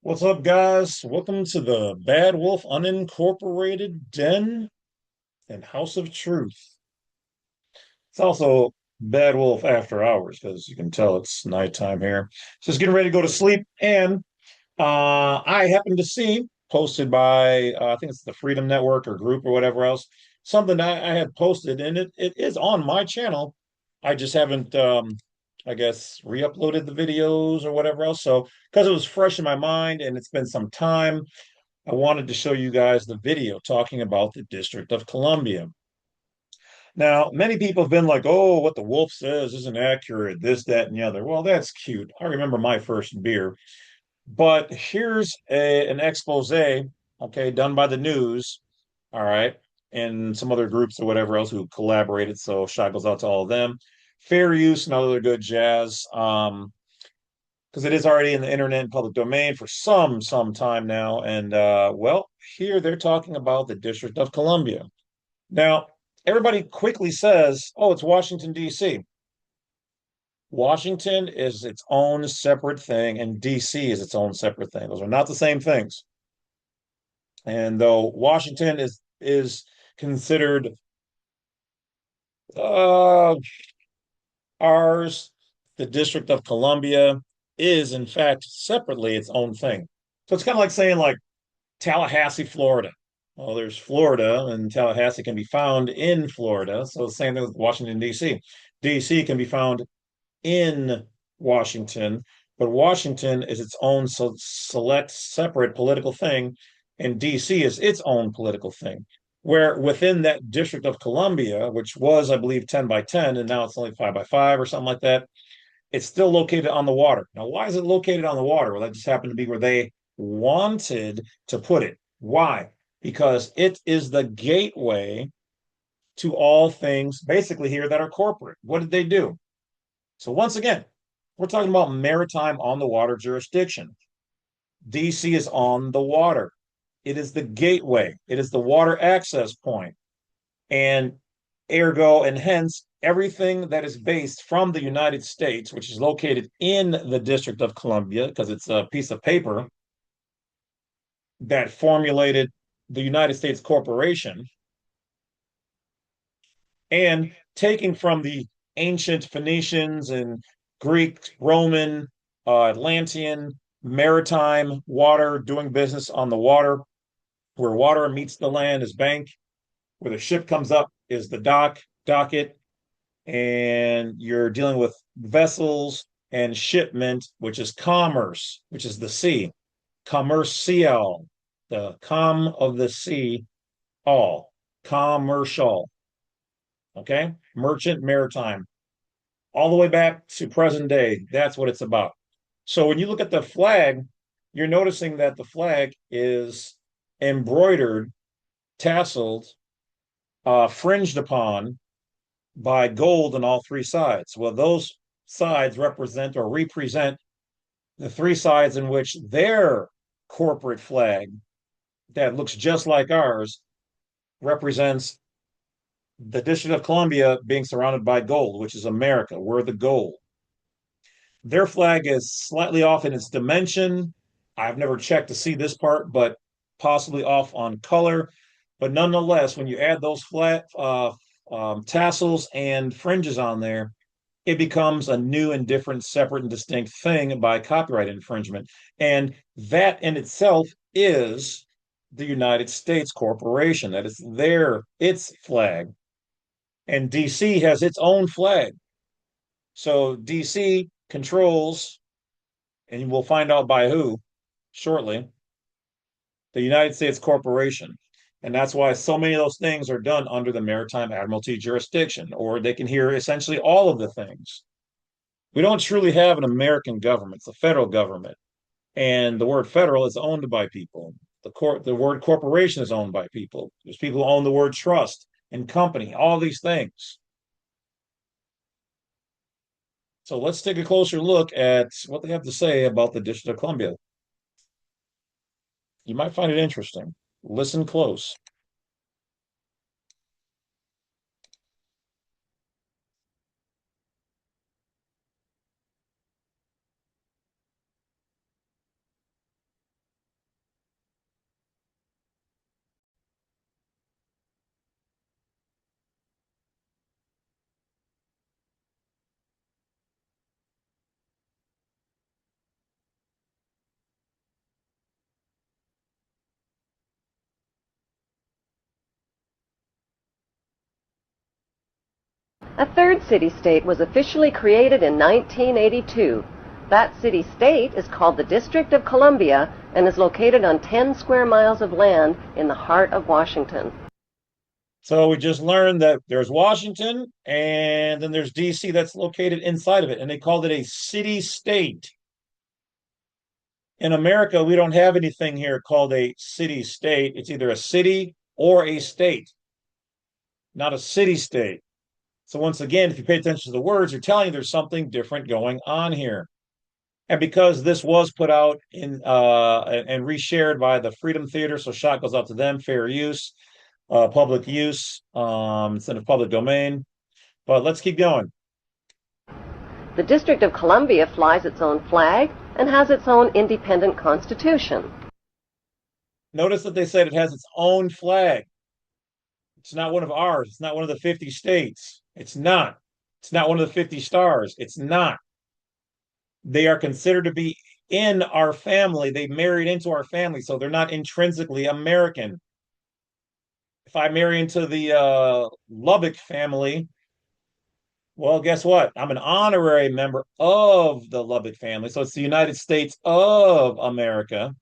What's up, guys? Welcome to the Badwolf Unincorporated Den and House of Truth. It's also Badwolf After Hours because you can tell it's nighttime here. Just getting ready to go to sleep, and I happened to see posted by I think it's the Freedom Network or group or whatever else, something I had posted, and it is on my channel. I just haven't, I guess, re-uploaded the videos or whatever else. So because it was fresh in my mind and it's been some time, I wanted to show you guys the video talking about the District of Columbia. Now, many people have been like, oh, what the wolf says isn't accurate, this, that, and the other. Well, that's cute. I remember my first beer. But here's an expose, okay, done by the news, all right, and some other groups or whatever else who collaborated. So shout goes out to all of them. Fair use and other good jazz. Because it is already in the internet and public domain for some time now. And well, here they're talking about the District of Columbia. Now, everybody quickly says, "Oh, it's Washington D.C." Washington is its own separate thing, and D.C. is its own separate thing. Those are not the same things. And though Washington is considered uh, ours, the District of Columbia is in fact separately its own thing. So it's kind of like saying like Tallahassee, Florida. Well, there's Florida, and Tallahassee can be found in Florida. So the same thing with Washington, D.C. D.C. can be found in Washington, but Washington is its own select, separate political thing, and D.C. is its own political thing. Where within that District of Columbia, which was, I believe, 10 by 10, and now it's only 5 by 5 or something like that, it's still located on the water. Now, why is it located on the water? Well, that just happened to be where they wanted to put it. Why? Because it is the gateway to all things basically here that are corporate. What did they do? So, once again, we're talking about maritime on the water jurisdiction. DC is on the water. It is the gateway, it is the water access point. And ergo, and hence, everything that is based from the United States, which is located in the District of Columbia, because it's a piece of paper that formulated the United States Corporation, and taking from the ancient Phoenicians and Greek, Roman, Atlantean, maritime water, doing business on the water, where water meets the land is bank, where the ship comes up is the docket, and you're dealing with vessels and shipment, which is commerce, which is the sea, commercial, the com of the sea, all commercial, okay, merchant, maritime, all the way back to present day. That's what it's about. So when you look at the flag, you're noticing that the flag is embroidered, tasseled, fringed upon by gold on all three sides. Well, those sides represent or represent the three sides in which their corporate flag, that looks just like ours, represents the District of Columbia being surrounded by gold, which is America. We're the gold. Their flag is slightly off in its dimension. I've never checked to see this part, but possibly off on color. But nonetheless, when you add those flat tassels and fringes on there, it becomes a new and different, separate and distinct thing by copyright infringement. And that in itself is the United States Corporation. That is its flag. And DC has its own flag. So DC controls, and we'll find out by who shortly, the United States Corporation. And that's why so many of those things are done under the Maritime Admiralty jurisdiction, or they can hear essentially all of the things. We don't truly have an American government, it's a federal government. And the word federal is owned by people. The word corporation is owned by people. There's people who own the word trust and company, all these things. So let's take a closer look at what they have to say about the District of Columbia. You might find it interesting. Listen close. A third city-state was officially created in 1982. That city-state is called the District of Columbia and is located on 10 square miles of land in the heart of Washington. So we just learned that there's Washington and then there's DC that's located inside of it, and they called it a city-state. In America, we don't have anything here called a city-state. It's either a city or a state, not a city-state. So once again, if you pay attention to the words, they're telling you there's something different going on here. And because this was put out in and reshared by the Freedom Theater, so shot goes out to them, fair use, public use, instead of public domain. But let's keep going. The District of Columbia flies its own flag and has its own independent constitution. Notice that they said it has its own flag. It's not one of ours. It's not one of the 50 states. It's not. It's not one of the 50 stars. It's not. They are considered to be in our family. They married into our family, so they're not intrinsically American. If I marry into the Lovett family, well, guess what? I'm an honorary member of the Lovett family. So it's the United States of America.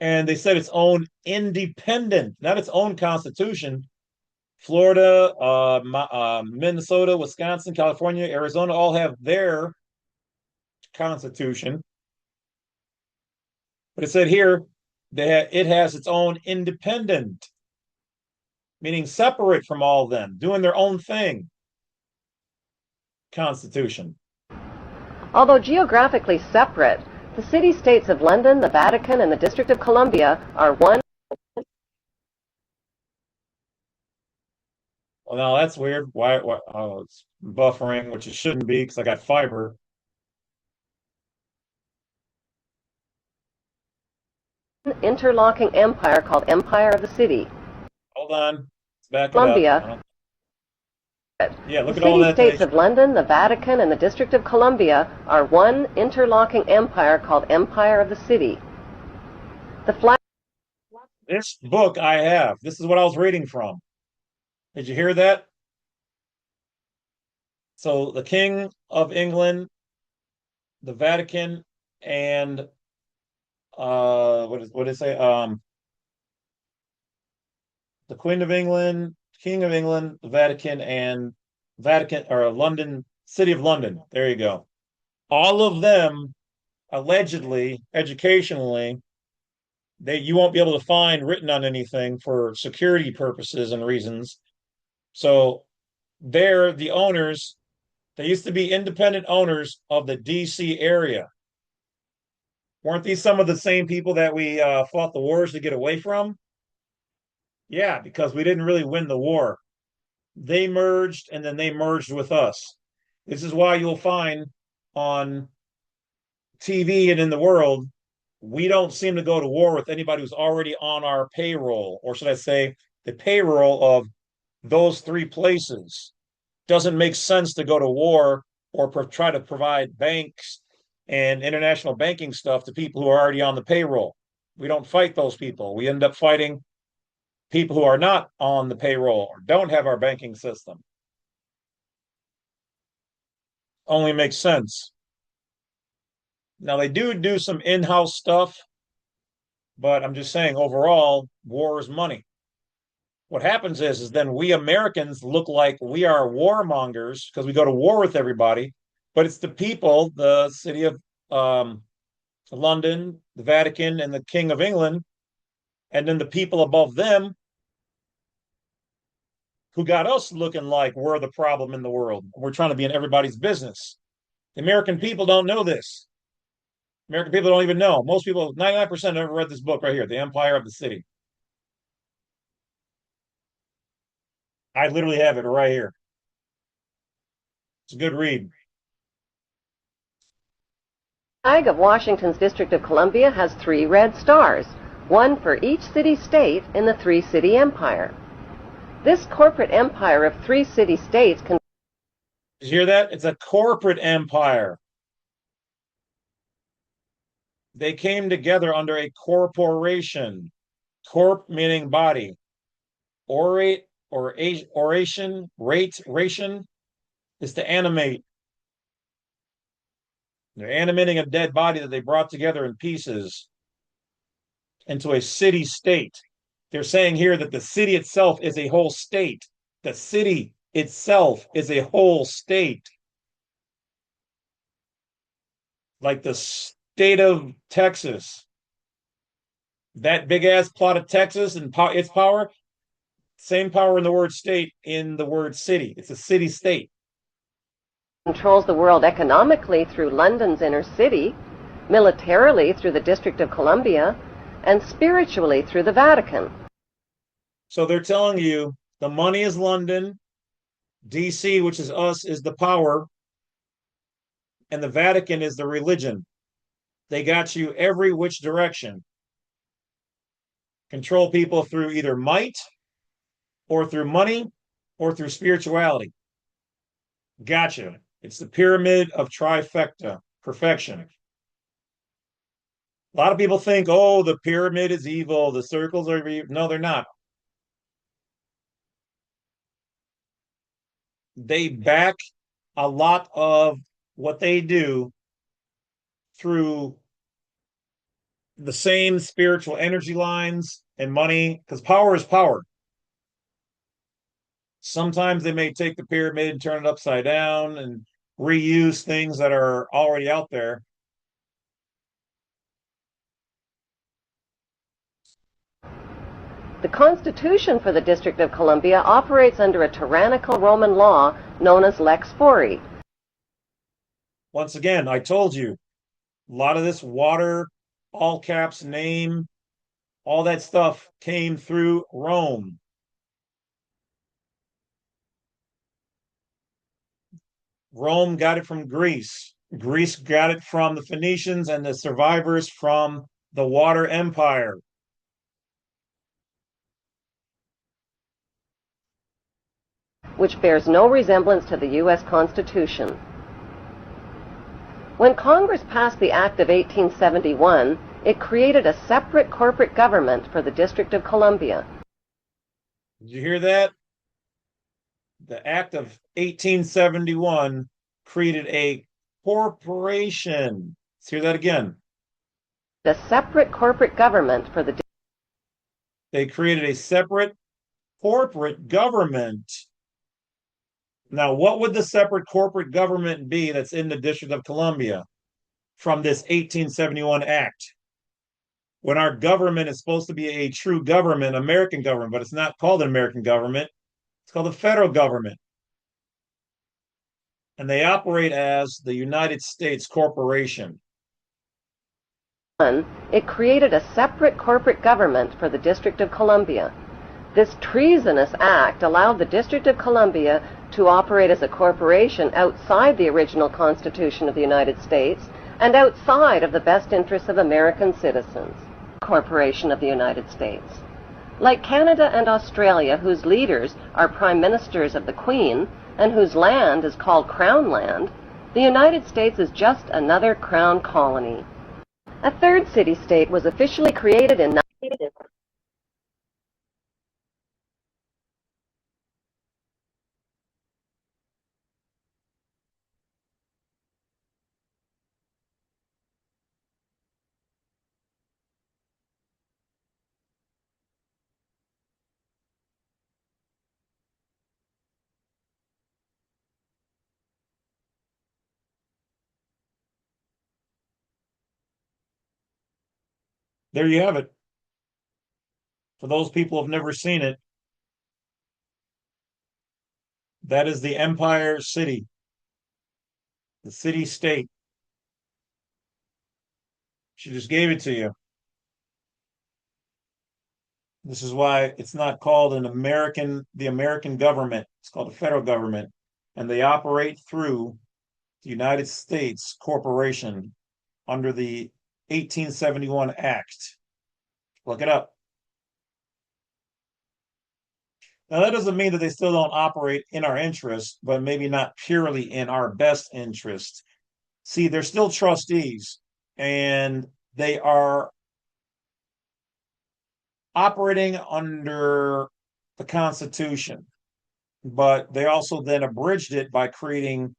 And they said its own independent, not its own constitution. Florida, Minnesota, Wisconsin, California, Arizona all have their constitution. But it said here that it has its own independent, meaning separate from all of them, doing their own thing, constitution. Although geographically separate, the city-states of London, the Vatican, and the District of Columbia are one. Well, now that's weird. Why? Oh, it's buffering, which it shouldn't be because I got fiber. Interlocking empire called Empire of the City. Hold on. Let's back it Columbia. up. Yeah, look the at all that. city-states of London, the Vatican, and the District of Columbia are one interlocking empire called Empire of the City. The flag. This book I have. This is what I was reading from. Did you hear that? So the King of England, the Vatican, and what did it say? The Queen of England, King of England, the Vatican, and Vatican or London, City of London. There you go. All of them allegedly, educationally, you won't be able to find written on anything for security purposes and reasons. So they're the owners. They used to be independent owners of the DC area. Weren't these some of the same people that we fought the wars to get away from? Yeah, because we didn't really win the war. They merged and then they merged with us. This is why you'll find on TV and in the world, we don't seem to go to war with anybody who's already on our payroll, or should I say, the payroll of those three places. Doesn't make sense to go to war or try to provide banks and international banking stuff to people who are already on the payroll. We don't fight those people. We end up fighting people who are not on the payroll or don't have our banking system. Only makes sense. Now, they do some in-house stuff, but I'm just saying overall, war is money. What happens is then we Americans look like we are warmongers because we go to war with everybody, but it's the people, the city of London, the Vatican, and the King of England, and then the people above them who got us looking like we're the problem in the world. We're trying to be in everybody's business. The American people don't know this. American people don't even know. Most people, 99% never read this book right here, The Empire of the City. I literally have it right here. It's a good read. The flag of Washington's District of Columbia has 3 red stars, one for each city-state in the 3-city empire. This corporate empire of 3 city-states can. Did you hear that? It's a corporate empire. They came together under a corporation. Corp meaning body. Orate or oration, ration is to animate. They're animating a dead body that they brought together in pieces into a city state. They're saying here that the city itself is a whole state. The city itself is a whole state. Like the state of Texas, that big ass plot of Texas and its power, same power in the word state in the word city. It's a city state. Controls the world economically through London's inner city, militarily through the District of Columbia, and spiritually through the Vatican. So they're telling you the money is London, DC, which is us, is the power, and the Vatican is the religion. They got you every which direction. Control people through either might or through money or through spirituality. Gotcha. It's the pyramid of trifecta, perfection. A lot of people think, oh, the pyramid is evil, the circles are evil. No, they're not. They back a lot of what they do through the same spiritual energy lines and money, because power is power. Sometimes they may take the pyramid and turn it upside down and reuse things that are already out there. The Constitution for the District of Columbia operates under a tyrannical Roman law known as Lex Fori. Once again, I told you, a lot of this water, all caps name, all that stuff came through Rome. Rome got it from Greece. Greece got it from the Phoenicians and the survivors from the Water Empire. Which bears no resemblance to the U.S. Constitution. When Congress passed the Act of 1871, it created a separate corporate government for the District of Columbia. Did you hear that? The Act of 1871 created a corporation. Let's hear that again. A separate corporate government for the They created a separate corporate government. Now, what would the separate corporate government be that's in the District of Columbia from this 1871 Act? When our government is supposed to be a true government, American government, but it's not called an American government. It's called the federal government. And they operate as the United States Corporation. It created a separate corporate government for the District of Columbia. This treasonous act allowed the District of Columbia to operate as a corporation outside the original Constitution of the United States and outside of the best interests of American citizens. Corporation of the United States. Like Canada and Australia, whose leaders are prime ministers of the Queen and whose land is called Crown Land, the United States is just another Crown colony. A third city-state was officially created in There you have it. For those people who have never seen it, that is the Empire City, the city state. She just gave it to you. This is why it's not called the American government. It's called the federal government. And they operate through the United States Corporation under the 1871 Act. Look it up. Now, that doesn't mean that they still don't operate in our interest, but maybe not purely in our best interest. See, they're still trustees and they are operating under the Constitution, but they also then abridged it by creating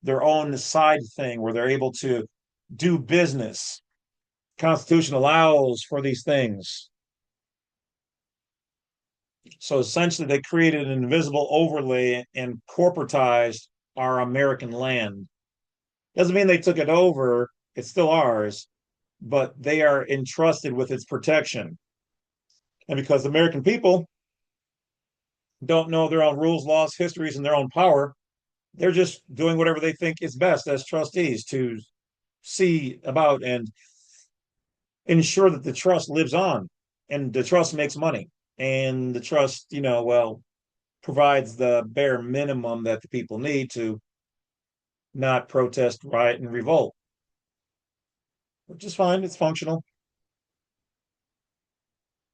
their own side thing where they're able to do business. Constitution allows for these things. So essentially, they created an invisible overlay and corporatized our American land. Doesn't mean they took it over, it's still ours, but they are entrusted with its protection. And because the American people don't know their own rules, laws, histories, and their own power, they're just doing whatever they think is best as trustees to see about and ensure that the trust lives on and the trust makes money. And the trust, well, provides the bare minimum that the people need to not protest, riot, and revolt, which is fine. It's functional.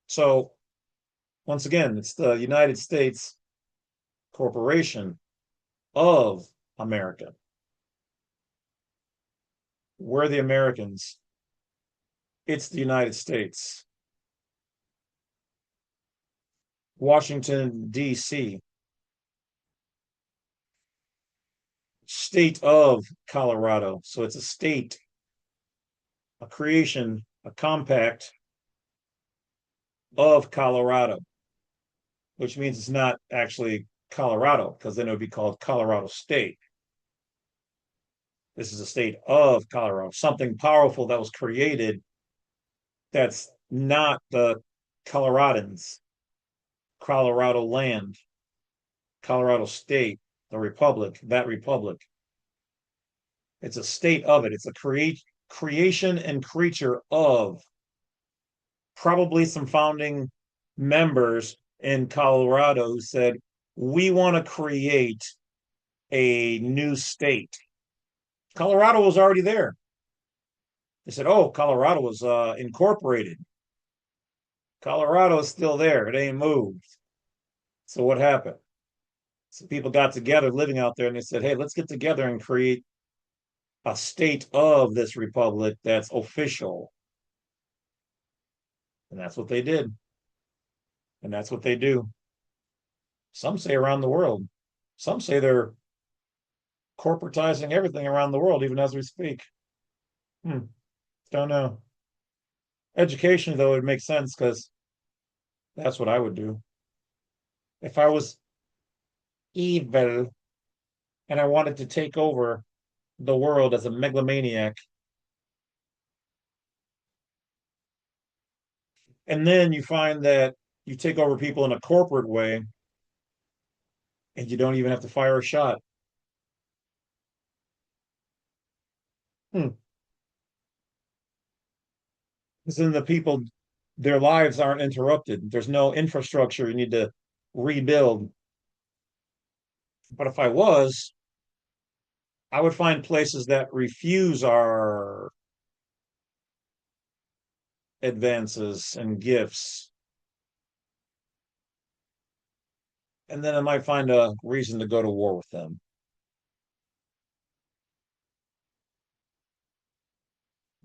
So, once again, it's the United States Corporation of America. We're the Americans. It's the United States. Washington, D.C., state of Colorado. So it's a state, a creation, a compact of Colorado, which means it's not actually Colorado, because then it would be called Colorado State. This is a state of Colorado, something powerful that was created that's not the Coloradans, Colorado land, Colorado State, the Republic, that Republic. It's a state of it. It's a creation and creature of probably some founding members in Colorado who said, we want to create a new state. Colorado was already there. They said, oh, Colorado was incorporated. Colorado is still there. It ain't moved. So what happened? So people got together living out there and they said, hey, let's get together and create a state of this republic that's official. And that's what they did. And that's what they do. Some say around the world. Some say they're corporatizing everything around the world, even as we speak. Hmm, don't know. Education, though, it makes sense because that's what I would do. If I was evil and I wanted to take over the world as a megalomaniac, and then you find that you take over people in a corporate way and you don't even have to fire a shot. Hmm. Because then the people, their lives aren't interrupted. There's no infrastructure you need to rebuild. But if I was, I would find places that refuse our advances and gifts. And then I might find a reason to go to war with them.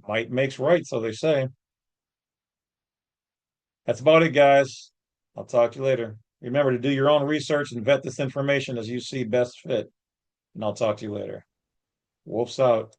Might makes right, so they say. That's about it, guys. I'll talk to you later. Remember to do your own research and vet this information as you see best fit. And I'll talk to you later. Wolf's out.